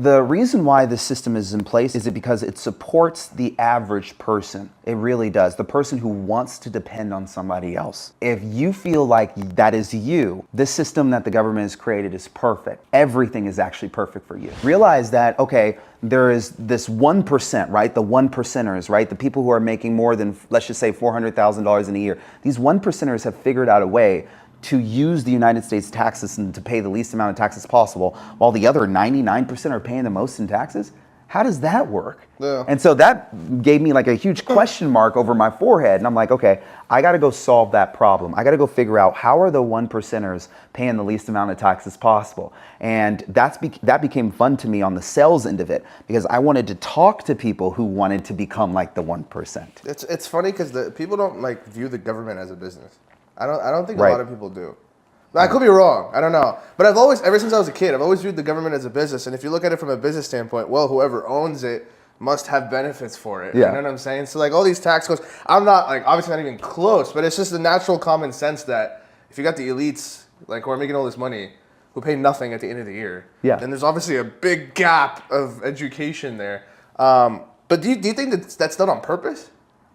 The reason why this system is in place is because it supports the average person. It really does. The person who wants to depend on somebody else. If you feel like that is you, this system that the government has created is perfect. Everything is actually perfect for you. Realize that, okay, there is this 1%, right? The 1%ers, right? The people who are making more than, let's just say, $400,000 in a year. These 1%ers have figured out a way to use the United States tax system to pay the least amount of taxes possible, while the other 99% are paying the most in taxes? How does that work? Yeah. And so that gave me like a huge question mark over my forehead. And I'm like, okay, I got to go solve that problem. I got to go figure out how are the 1%ers paying the least amount of taxes possible. And that became fun to me on the sales end of it, because I wanted to talk to people who wanted to become like the 1%. It's funny because the people don't like view the government as a business. I don't think Right. a lot of people do. I could be wrong. I don't know. But I've always, ever since I was a kid, I've always viewed the government as a business. And if you look at it from a business standpoint, well, whoever owns it must have benefits for it. Yeah. You know what I'm saying? So like all these tax codes, I'm not like obviously not even close, but it's just the natural common sense that if you got the elites like who are making all this money, who pay nothing at the end of the year, Yeah. then there's obviously a big gap of education there. But do you think that's done on purpose?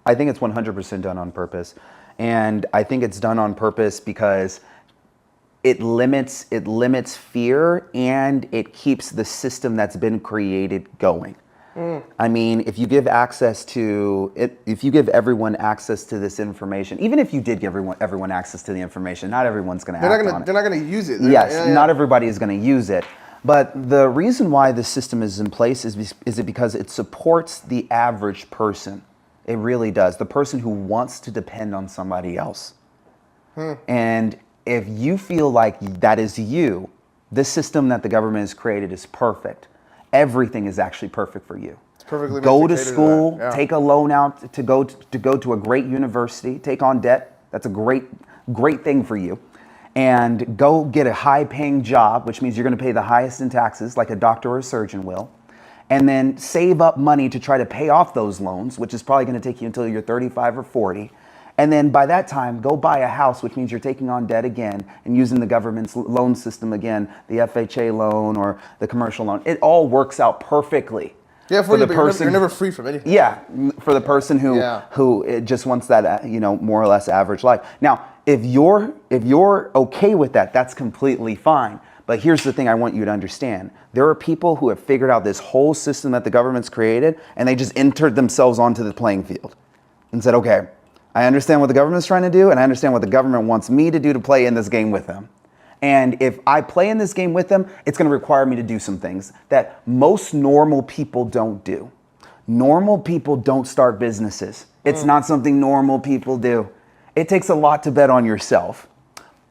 I think it's 100% done on purpose. And I think it's done on purpose because it limits fear, and it keeps the system that's been created going. I mean, if you give access to it, if you give everyone access to this information, even if you did give everyone access to the information, not everyone's going to act on it. They're not going to use it. Yes, not everybody is going to use it. But the reason why the system is in place is because it supports the average person. It really does. The person who wants to depend on somebody else. And if you feel like that is you, this system that the government has created is perfect. Everything is actually perfect for you. It's perfectly go to catered to school, that. Yeah. take a loan out to go to a great university, take on debt. That's a great thing for you. And go get a high-paying job, which means you're going to pay the highest in taxes, like a doctor or a surgeon will. And then save up money to try to pay off those loans, which is probably going to take you until you're 35 or 40. And then by that time, go buy a house, which means you're taking on debt again and using the government's loan system again, the FHA loan or the commercial loan. It all works out perfectly. Yeah, for the person, you're never free from anything. Yeah, for the person who just wants that, more or less average life. Now, if you're okay with that, that's completely fine. But here's the thing I want you to understand. There are people who have figured out this whole system that the government's created, and they just entered themselves onto the playing field and said, okay, I understand what the government's trying to do, and I understand what the government wants me to do to play in this game with them. And if I play in this game with them, it's going to require me to do some things that most normal people don't do. Normal people don't start businesses. It's not something normal people do. It takes a lot to bet on yourself.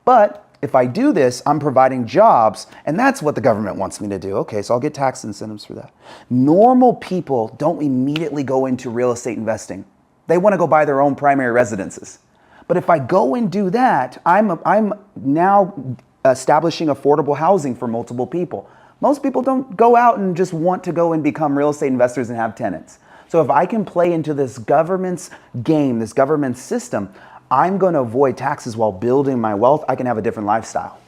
But if I do this, I'm providing jobs, and that's what the government wants me to do. Okay, so I'll get tax incentives for that. Normal people don't immediately go into real estate investing. They want to go buy their own primary residences. But if I go and do that, I'm now establishing affordable housing for multiple people. Most people don't go out and just want to go and become real estate investors and have tenants. So if I can play into this government's game, this government system, I'm going to avoid taxes while building my wealth. I can have a different lifestyle.